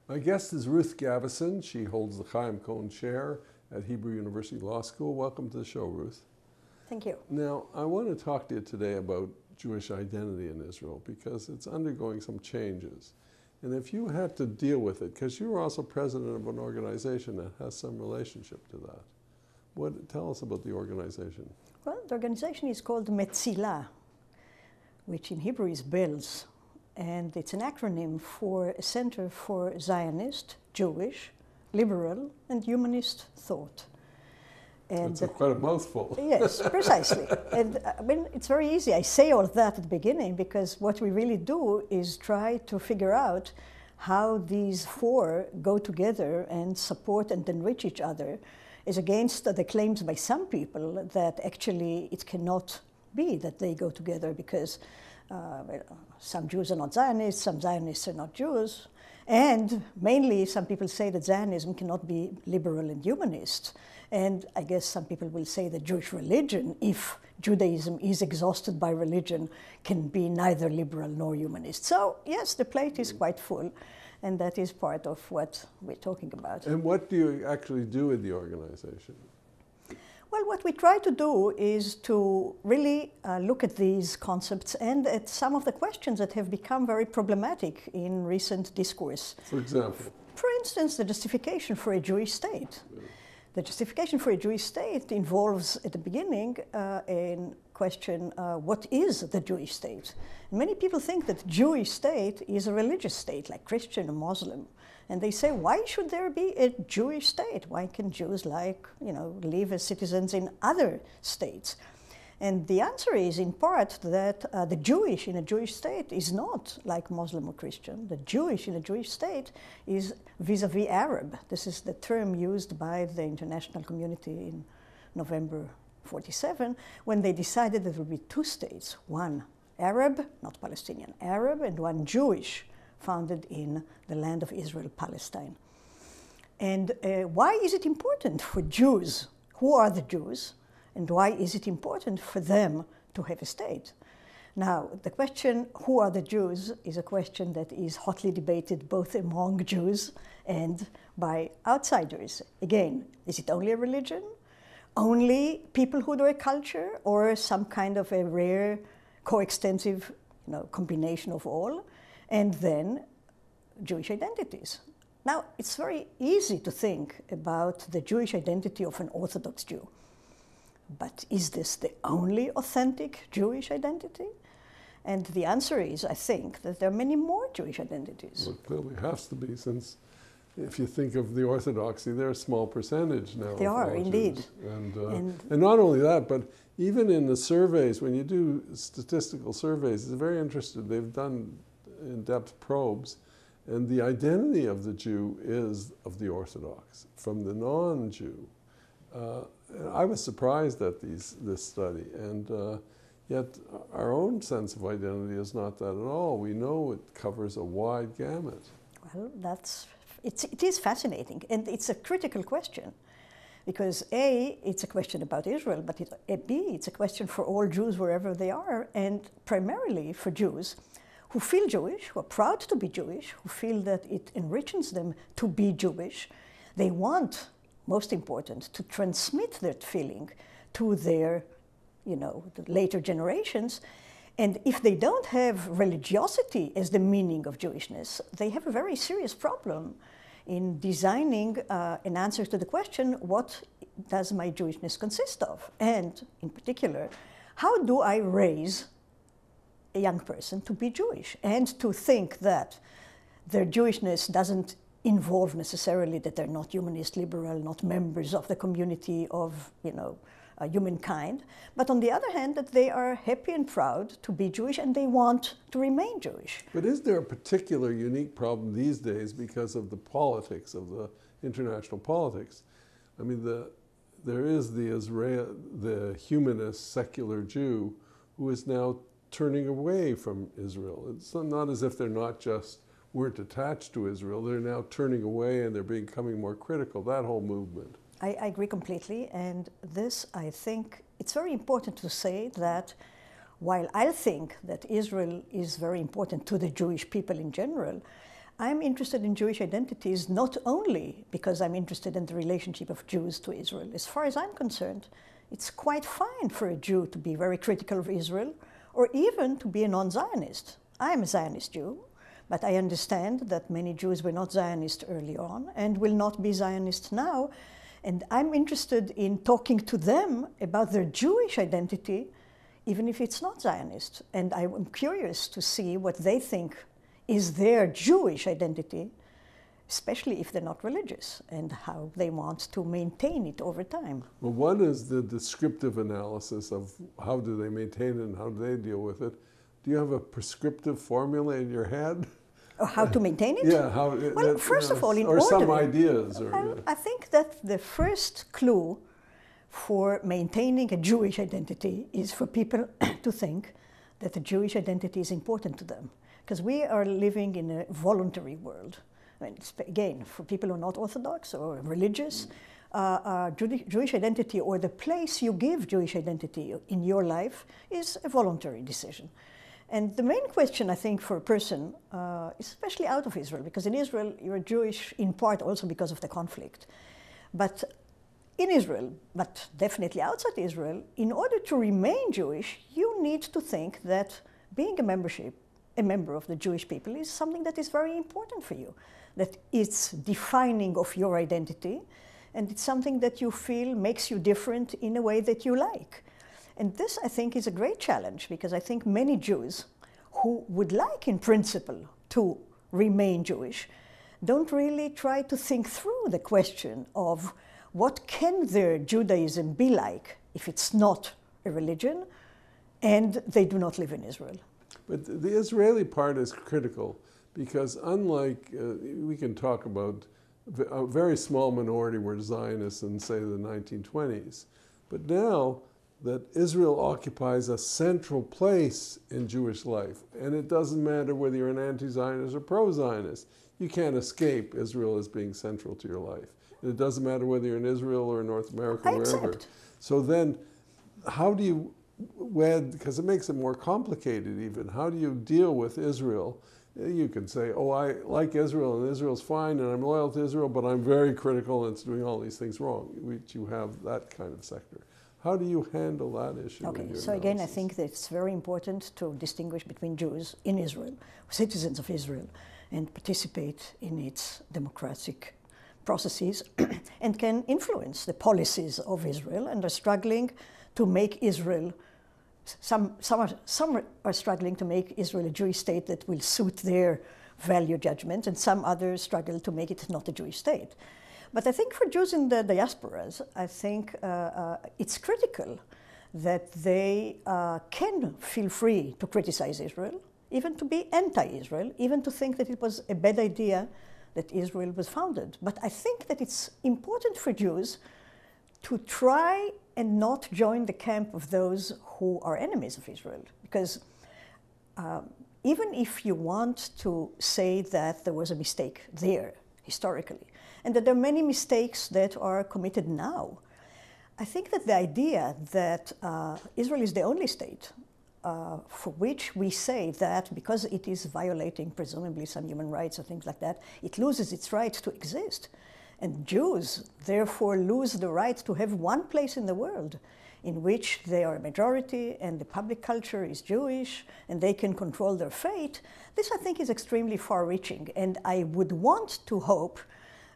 My guest is Ruth Gavison. She holds the Kainan-Koren Chair at Hebrew University Law School. Welcome to the show, Ruth. Thank you. Now, I want to talk to you today about Jewish identity in Israel because it's undergoing some changes. And if you had to deal with it, because you were also president of an organization that has some relationship to that, tell us about the organization. Well, the organization is called Metzilah, which in Hebrew is Bells. And it's an acronym for a Center for Zionist, Jewish, Liberal, and Humanist Thought. And it's quite a mouthful. Yes, precisely. And I mean, it's very easy. I say all that at the beginning because what we really do is try to figure out how these four go together and support and enrich each other, is against the claims by some people that actually it cannot be that they go together because some Jews are not Zionists, some Zionists are not Jews, and mainly some people say that Zionism cannot be liberal and humanist. And I guess some people will say that Jewish religion, if Judaism is exhausted by religion, can be neither liberal nor humanist. So yes, the plate is quite full, and that is part of what we're talking about. And what do you actually do with the organization? Well, what we try to do is to really look at these concepts and at some of the questions that have become very problematic in recent discourse. For example? For instance, the justification for a Jewish state. Yeah. The justification for a Jewish state involves, at the beginning, a question, what is the Jewish state? And many people think that Jewish state is a religious state, like Christian or Muslim. And they say, why should there be a Jewish state? Why can Jews, live as citizens in other states? And the answer is, in part, that the Jewish in a Jewish state is not like Muslim or Christian. The Jewish in a Jewish state is vis-a-vis Arab. This is the term used by the international community in November 47, when they decided there would be two states, one Arab, not Palestinian, Arab, and one Jewish, founded in the land of Israel, Palestine. And why is it important for Jews? Who are the Jews? And why is it important for them to have a state? Now, the question, who are the Jews, is a question that is hotly debated both among Jews and by outsiders. Again, is it only a religion? Only people who do a culture, or some kind of a rare, coextensive combination of all? And then Jewish identities. Now, it's very easy to think about the Jewish identity of an Orthodox Jew. But is this the only authentic Jewish identity? And the answer is, I think, that there are many more Jewish identities. Well, it clearly has to be, since if you think of the Orthodoxy, they're a small percentage now. They are, indeed. Jews. And not only that, but even in the surveys, when you do statistical surveys, it's very interesting. They've done in-depth probes, and the identity of the Jew is of the Orthodox. From the non-Jew, I was surprised at this study, and yet our own sense of identity is not that at all. We know it covers a wide gamut. Well, it is fascinating, and it's a critical question, because A, it's a question about Israel, but B, it's a question for all Jews wherever they are, and primarily for Jews who feel Jewish, who are proud to be Jewish, who feel that it enriches them to be Jewish. They want, most important, to transmit that feeling to their, the later generations. And if they don't have religiosity as the meaning of Jewishness, they have a very serious problem in designing an answer to the question, what does my Jewishness consist of? And in particular, how do I raise a young person to be Jewish and to think that their Jewishness doesn't involve necessarily that they're not humanist, liberal, not members of the community of, humankind, but on the other hand, that they are happy and proud to be Jewish and they want to remain Jewish. But is there a particular unique problem these days because of the politics, of the international politics? I mean, there is the humanist secular Jew who is now turning away from Israel. It's not as if they're weren't attached to Israel. They're now turning away and they're becoming more critical, that whole movement. I agree completely, and this, I think, it's very important to say that while I think that Israel is very important to the Jewish people in general, I'm interested in Jewish identities not only because I'm interested in the relationship of Jews to Israel. As far as I'm concerned, it's quite fine for a Jew to be very critical of Israel or even to be a non-Zionist. I'm a Zionist Jew, but I understand that many Jews were not Zionist early on and will not be Zionist now. And I'm interested in talking to them about their Jewish identity, even if it's not Zionist. And I'm curious to see what they think is their Jewish identity, especially if they're not religious, and how they want to maintain it over time. Well, one is the descriptive analysis of how do they maintain it and how do they deal with it. Do you have a prescriptive formula in your head? Or how to maintain it? Yeah, how. Well, first of all, in or order, some ideas. I think that the first clue for maintaining a Jewish identity is for people to think that the Jewish identity is important to them. Because we are living in a voluntary world. I mean, again, for people who are not Orthodox or religious, Jewish identity or the place you give Jewish identity in your life is a voluntary decision. And the main question, I think, for a person, especially out of Israel, because in Israel you're Jewish in part also because of the conflict, but in Israel, but definitely outside Israel, in order to remain Jewish, you need to think that being a member of the Jewish people is something that is very important for you, that it's defining of your identity, and it's something that you feel makes you different in a way that you like. And this, I think, is a great challenge, because I think many Jews who would like, in principle, to remain Jewish, don't really try to think through the question of what can their Judaism be like if it's not a religion and they do not live in Israel. But the Israeli part is critical because unlike, we can talk about a very small minority were Zionists in, say, the 1920s. But now that Israel occupies a central place in Jewish life, and it doesn't matter whether you're an anti-Zionist or pro-Zionist, you can't escape Israel as being central to your life. And it doesn't matter whether you're in Israel or in North America, wherever. So then, how do you because it makes it more complicated even. How do you deal with Israel? You can say, oh, I like Israel and Israel's fine and I'm loyal to Israel, but I'm very critical and it's doing all these things wrong, which you have that kind of sector. How do you handle that issue? Okay, so again, I think that it's very important to distinguish between Jews in Israel, citizens of Israel, and participate in its democratic processes and can influence the policies of Israel and are struggling to make Israel. Some are struggling to make Israel a Jewish state that will suit their value judgment, and some others struggle to make it not a Jewish state. But I think for Jews in the diasporas, I think it's critical that they can feel free to criticize Israel, even to be anti-Israel, even to think that it was a bad idea that Israel was founded. But I think that it's important for Jews to try and not join the camp of those who are enemies of Israel. Because even if you want to say that there was a mistake there, historically, and that there are many mistakes that are committed now, I think that the idea that Israel is the only state for which we say that because it is violating presumably some human rights or things like that, it loses its right to exist. And Jews, therefore, lose the right to have one place in the world in which they are a majority and the public culture is Jewish and they can control their fate. This, I think, is extremely far-reaching. And I would want to hope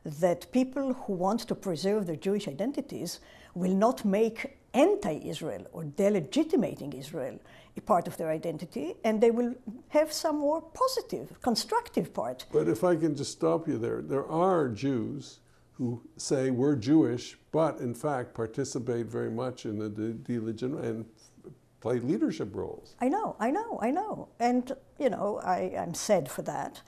that people who want to preserve their Jewish identities will not make anti-Israel or delegitimating Israel a part of their identity, and they will have some more positive, constructive part. But if I can just stop you there, there are Jews who say we're Jewish, but in fact participate very much in the delegitimation and play leadership roles. I know. And, you know, I'm sad for that.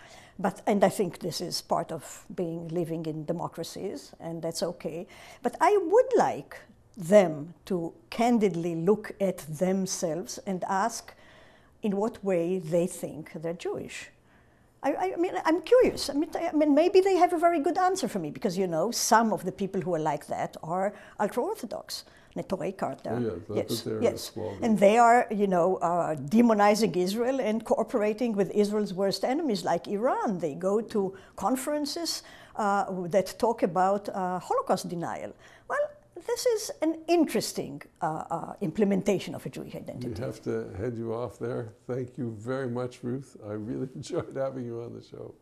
And I think this is part of living in democracies, and that's okay. But I would like them to candidly look at themselves and ask in what way they think they're Jewish. I mean, I'm curious. I mean, maybe they have a very good answer for me, because, you know, some of the people who are like that are ultra-Orthodox. Netorei-Carta. Oh, yeah, that's their slogan. And they are, you know, demonizing Israel and cooperating with Israel's worst enemies like Iran. They go to conferences that talk about Holocaust denial. Well, this is an interesting implementation of a Jewish identity. We have to head you off there. Thank you very much, Ruth. I really enjoyed having you on the show.